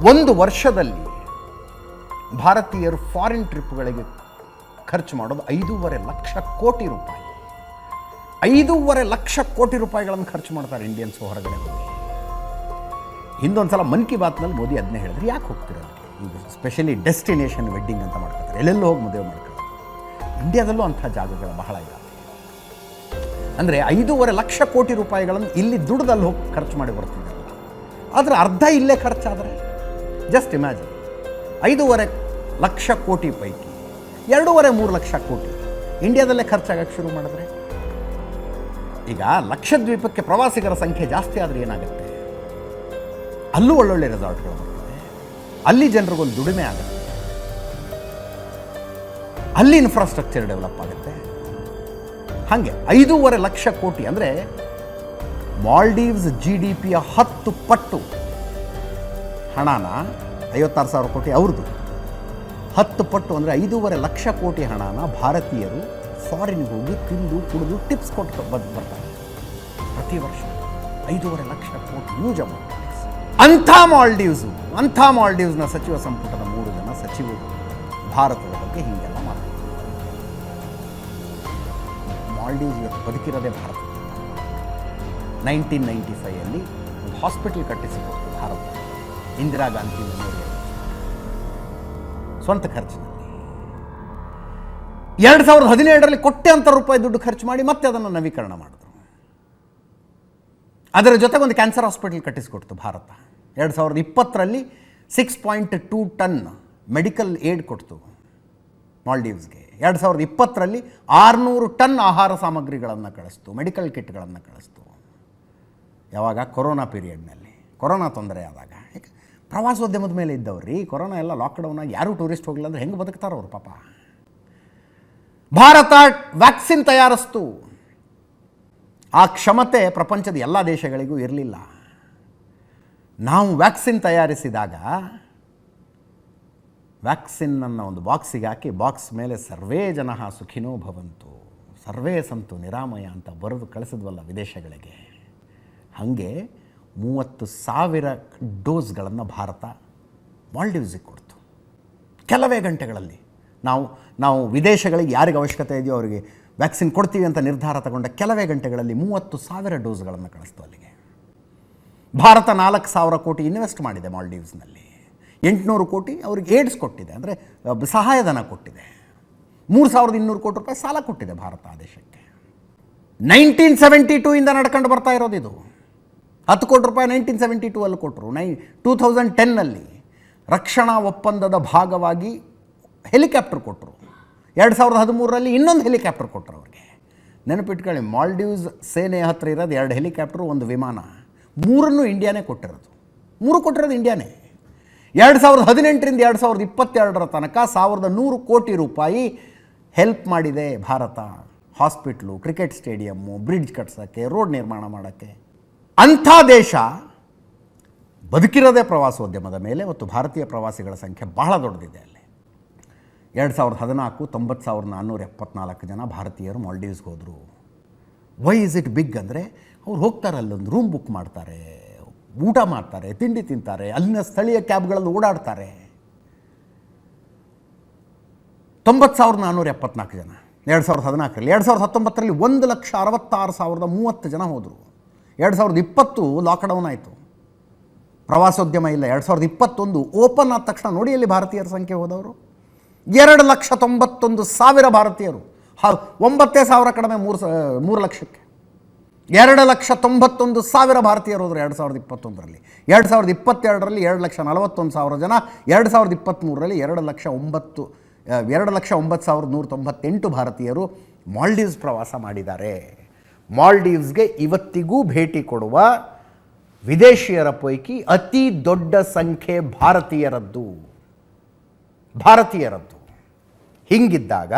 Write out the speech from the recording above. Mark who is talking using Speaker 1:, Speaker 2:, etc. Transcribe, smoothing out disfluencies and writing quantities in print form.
Speaker 1: ಒಂದು ವರ್ಷದಲ್ಲಿ ಭಾರತೀಯರು ಫಾರಿನ್ ಟ್ರಿಪ್ಗಳಿಗೆ ಖರ್ಚು ಮಾಡೋದು 5.5 ಲಕ್ಷ ಕೋಟಿ ರೂಪಾಯಿ. 5.5 ಲಕ್ಷ ಕೋಟಿ ರೂಪಾಯಿಗಳನ್ನು ಖರ್ಚು ಮಾಡ್ತಾರೆ ಇಂಡಿಯನ್ಸ್ ಹೊರಗಡೆ ಹೋಗಿ. ಹಿಂದೊಂದು ಸಲ ಮನ್ ಕಿ ಬಾತ್ನಲ್ಲಿ ಮೋದಿ ಅದನ್ನೇ ಹೇಳಿದ್ರೆ, ಯಾಕೆ ಹೋಗ್ತಿರೋ ಈಗ ಸ್ಪೆಷಲಿ ಡೆಸ್ಟಿನೇಷನ್ ವೆಡ್ಡಿಂಗ್ ಅಂತ ಮಾಡ್ಕೊತಾರೆ, ಎಲ್ಲೆಲ್ಲೋ ಹೋಗಿ ಮದುವೆ ಮಾಡ್ಕೊಳ್ಳೋದು. ಇಂಡಿಯಾದಲ್ಲೂ ಅಂಥ ಜಾಗಗಳು ಬಹಳ ಇದ್ದಾವೆ. ಅಂದರೆ 5.5 ಲಕ್ಷ ಕೋಟಿ ರೂಪಾಯಿಗಳನ್ನು ಇಲ್ಲಿ ದುಡ್ದಲ್ಲಿ ಹೋಗಿ ಖರ್ಚು ಮಾಡಿ ಬರ್ತಿದ್ದಾರಲ್ಲ, ಆದರೆ ಅರ್ಧ ಇಲ್ಲೇ ಖರ್ಚಾದರೆ ಜಸ್ಟ್ ಇಮ್ಯಾಜಿನ್. 5.5 ಲಕ್ಷ ಕೋಟಿ ಪೈಕಿ 2.5-3 ಲಕ್ಷ ಕೋಟಿ ಇಂಡಿಯಾದಲ್ಲೇ ಖರ್ಚಾಗಕ್ಕೆ ಶುರು ಮಾಡಿದ್ರೆ, ಈಗ ಲಕ್ಷದ್ವೀಪಕ್ಕೆ ಪ್ರವಾಸಿಗರ ಸಂಖ್ಯೆ ಜಾಸ್ತಿ ಆದರೆ ಏನಾಗುತ್ತೆ? ಅಲ್ಲೂ ಒಳ್ಳೊಳ್ಳೆ ರೆಸಾರ್ಟ್ಗಳು ಬರ್ತದೆ, ಅಲ್ಲಿ ಜನರಿಗೊಂದು ದುಡಿಮೆ ಆಗುತ್ತೆ, ಅಲ್ಲಿ ಇನ್ಫ್ರಾಸ್ಟ್ರಕ್ಚರ್ ಡೆವಲಪ್ ಆಗುತ್ತೆ. ಹಾಗೆ 5.5 ಲಕ್ಷ ಕೋಟಿ ಅಂದರೆ ಮಾಲ್ಡೀವ್ಸ್ GDPಯ 10 ಪಟ್ಟು ಹಣನ, 56,000 ಕೋಟಿ ಅವ್ರದ್ದು, 10 ಪಟ್ಟು ಅಂದರೆ 5.5 ಲಕ್ಷ ಕೋಟಿ ಹಣನ ಭಾರತೀಯರು ಫಾರಿನ್ಗೆ ಹೋಗಿ ತಿಂದು ಕುಡಿದು ಟಿಪ್ಸ್ ಕೊಟ್ಟು ಬರ್ತಾರೆ ಪ್ರತಿ ವರ್ಷ. 5.5 ಲಕ್ಷ ಕೋಟಿ ಯೂಸ್ ಅಮೌಂಟ್. ಅಂಥ ಮಾಲ್ಡೀವ್ಸ್ನ ಸಚಿವ ಸಂಪುಟದ 3 ಜನ ಸಚಿವರು ಭಾರತದ ಬಗ್ಗೆ ಹೀಗೆಲ್ಲ ಮಾತಾಡ್ತಾರೆ. ಮಾಲ್ಡೀವ್ಸ್ ಇವತ್ತು ಬದುಕಿರೋದೇ ಭಾರತ. 1995 ಒಂದು ಹಾಸ್ಪಿಟಲ್ ಕಟ್ಟಿಸಿಕೊಡ್ತು ಭಾರತ, ಇಂದಿರಾ ಗಾಂಧಿ ಮೆಮೋರಿಯಲ್, ಸ್ವಂತ ಖರ್ಚಿನಲ್ಲಿ. 2017ರಲ್ಲಿ ಕೋಟ್ಯಾಂತರ ರೂಪಾಯಿ ದುಡ್ಡು ಖರ್ಚು ಮಾಡಿ ಮತ್ತೆ ಅದನ್ನು ನವೀಕರಣ ಮಾಡಿದ್ರು. ಅದರ ಜೊತೆಗೆ ಒಂದು ಕ್ಯಾನ್ಸರ್ ಹಾಸ್ಪಿಟಲ್ ಕಟ್ಟಿಸಿಕೊಡ್ತು ಭಾರತ. 2020ರಲ್ಲಿ 6.2 ಟನ್ ಮೆಡಿಕಲ್ ಏಡ್ ಕೊಡ್ತು ಮಾಲ್ಡೀವ್ಸ್ಗೆ. 2020ರಲ್ಲಿ 600 ಟನ್ ಆಹಾರ ಸಾಮಗ್ರಿಗಳನ್ನು ಕಳಿಸ್ತು, ಮೆಡಿಕಲ್ ಕಿಟ್ಗಳನ್ನು ಕಳಿಸ್ತು. ಯಾವಾಗ? ಕೊರೋನಾ ಪೀರಿಯಡ್ನಲ್ಲಿ, ಕೊರೋನಾ ತೊಂದರೆ ಆದಾಗ. ಯಾಕೆ? ಪ್ರವಾಸೋದ್ಯಮದ ಮೇಲೆ ಇದ್ದವ್ರಿ. ಕೊರೋನಾ ಎಲ್ಲ ಲಾಕ್ಡೌನಾಗಿ ಯಾರೂ ಟೂರಿಸ್ಟ್ ಹೋಗಲಿಲ್ಲ ಅಂದರೆ ಹೆಂಗೆ ಬದುಕ್ತಾರೋ ಅವ್ರು ಪಾಪ. ಭಾರತ ವ್ಯಾಕ್ಸಿನ್ ತಯಾರಿಸ್ತು. ಆ ಕ್ಷಮತೆ ಪ್ರಪಂಚದ ಎಲ್ಲ ದೇಶಗಳಿಗೂ ಇರಲಿಲ್ಲ. ನಾವು ವ್ಯಾಕ್ಸಿನ್ ತಯಾರಿಸಿದಾಗ ವ್ಯಾಕ್ಸಿನ್ನನ್ನು ಒಂದು ಬಾಕ್ಸಿಗೆ ಹಾಕಿ ಬಾಕ್ಸ್ ಮೇಲೆ ಸರ್ವೇ ಜನಃ ಸುಖಿನೋ ಭವಂತು, ಸರ್ವೇ ಸಂತು ನಿರಾಮಯ ಅಂತ ಬರೆದು ಕಳಿಸಿದ್ವಲ್ಲ ವಿದೇಶಗಳಿಗೆ. ಹಾಗೆ 30,000 ಡೋಸ್ಗಳನ್ನು ಭಾರತ ಮಾಲ್ಡೀವ್ಸಿಗೆ ಕೊಡ್ತು ಕೆಲವೇ ಗಂಟೆಗಳಲ್ಲಿ. ನಾವು ವಿದೇಶಗಳಿಗೆ ಯಾರಿಗೆ ಅವಶ್ಯಕತೆ ಇದೆಯೋ ಅವರಿಗೆ ವ್ಯಾಕ್ಸಿನ್ ಕೊಡ್ತೀವಿ ಅಂತ ನಿರ್ಧಾರ ತಗೊಂಡ ಕೆಲವೇ ಗಂಟೆಗಳಲ್ಲಿ 30,000 ಡೋಸ್ಗಳನ್ನು ಕಳಿಸ್ತು ಅಲ್ಲಿಗೆ. ಭಾರತ 4,000 ಕೋಟಿ ಇನ್ವೆಸ್ಟ್ ಮಾಡಿದೆ ಮಾಲ್ಡೀವ್ಸ್ನಲ್ಲಿ. 800 ಕೋಟಿ ಅವ್ರಿಗೆ ಏಡ್ಸ್ ಕೊಟ್ಟಿದೆ, ಅಂದರೆ ಸಹಾಯಧನ ಕೊಟ್ಟಿದೆ. 3,200 ಕೋಟಿ ರೂಪಾಯಿ ಸಾಲ ಕೊಟ್ಟಿದೆ ಭಾರತ ಆ ದೇಶಕ್ಕೆ. 1972 ಇಂದ ನಡ್ಕೊಂಡು ಬರ್ತಾ ಇರೋದು ಇದು. 10 ಕೋಟಿ ರೂಪಾಯಿ 1972 ಅಲ್ಲಿ ಕೊಟ್ಟರು. 2010ನಲ್ಲಿ ರಕ್ಷಣಾ ಒಪ್ಪಂದದ ಭಾಗವಾಗಿ ಹೆಲಿಕಾಪ್ಟರ್ ಕೊಟ್ಟರು. 2013ರಲ್ಲಿ ಇನ್ನೊಂದು ಹೆಲಿಕಾಪ್ಟರ್ ಕೊಟ್ಟರು ಅವ್ರಿಗೆ. ನೆನಪಿಟ್ಕೊಳ್ಳಿ, ಮಾಲ್ಡೀವ್ಸ್ ಸೇನೆ ಹತ್ರ ಇರೋದು 2 ಹೆಲಿಕಾಪ್ಟರ್, 1 ವಿಮಾನ. 3 ಇಂಡಿಯಾನೇ ಕೊಟ್ಟಿರೋದು. 3 ಕೊಟ್ಟಿರೋದು ಇಂಡಿಯಾನೇ. 2018ರಿಂದ 2022 ತನಕ 1,100 ಕೋಟಿ ರೂಪಾಯಿ ಹೆಲ್ಪ್ ಮಾಡಿದೆ ಭಾರತ. ಹಾಸ್ಪಿಟ್ಲು, ಕ್ರಿಕೆಟ್ ಸ್ಟೇಡಿಯಮ್ಮು, ಬ್ರಿಡ್ಜ್ ಕಟ್ಸೋಕ್ಕೆ, ರೋಡ್ ನಿರ್ಮಾಣ ಮಾಡೋಕ್ಕೆ. ಅಂಥ ದೇಶ ಬದುಕಿರೋದೇ ಪ್ರವಾಸೋದ್ಯಮದ ಮೇಲೆ. ಮತ್ತು ಭಾರತೀಯ ಪ್ರವಾಸಿಗಳ ಸಂಖ್ಯೆ ಬಹಳ ದೊಡ್ಡದಿದೆ ಅಲ್ಲಿ. 2014 90,474 ಜನ ಭಾರತೀಯರು ಮಾಲ್ಡೀವ್ಸ್ಗೆ ಹೋದರು. ವೈ ಇಸ್ ಇಟ್ ಬಿಗ್ ಅಂದರೆ, ಅವ್ರು ಹೋಗ್ತಾರೆ, ಅಲ್ಲೊಂದು ರೂಮ್ ಬುಕ್ ಮಾಡ್ತಾರೆ, ಊಟ ಮಾಡ್ತಾರೆ, ತಿಂಡಿ ತಿಂತಾರೆ, ಅಲ್ಲಿನ ಸ್ಥಳೀಯ ಕ್ಯಾಬ್ಗಳಲ್ಲಿ ಓಡಾಡ್ತಾರೆ. 90,474 ಜನ 2014ರಲ್ಲಿ. 2019ರಲ್ಲಿ 1,66,030 ಜನ ಹೋದರು. 2020 ಲಾಕ್ಡೌನ್ ಆಯಿತು, ಪ್ರವಾಸೋದ್ಯಮ ಇಲ್ಲ. 2021 ಓಪನ್ ಆದ ತಕ್ಷಣ ನೋಡಿ ಅಲ್ಲಿ ಭಾರತೀಯರ ಸಂಖ್ಯೆ ಹೋದವರು 2,91,000 ಭಾರತೀಯರು. 9,000 ಕಡಿಮೆ 3 ಲಕ್ಷಕ್ಕೆ 2,91,000 ಭಾರತೀಯರು ಹೋದರು 2021ರಲ್ಲಿ. 2022ರಲ್ಲಿ 2,41,000 ಜನ. 2023ರಲ್ಲಿ 2,09,198 ಭಾರತೀಯರು ಮಾಲ್ಡೀವ್ಸ್ ಪ್ರವಾಸ ಮಾಡಿದ್ದಾರೆ. ಮಾಲ್ಡೀವ್ಸ್ಗೆ ಇವತ್ತಿಗೂ ಭೇಟಿ ಕೊಡುವ ವಿದೇಶಿಯರ ಪೈಕಿ ಅತಿ ದೊಡ್ಡ ಸಂಖ್ಯೆ ಭಾರತೀಯರದ್ದು. ಹಿಂಗಿದ್ದಾಗ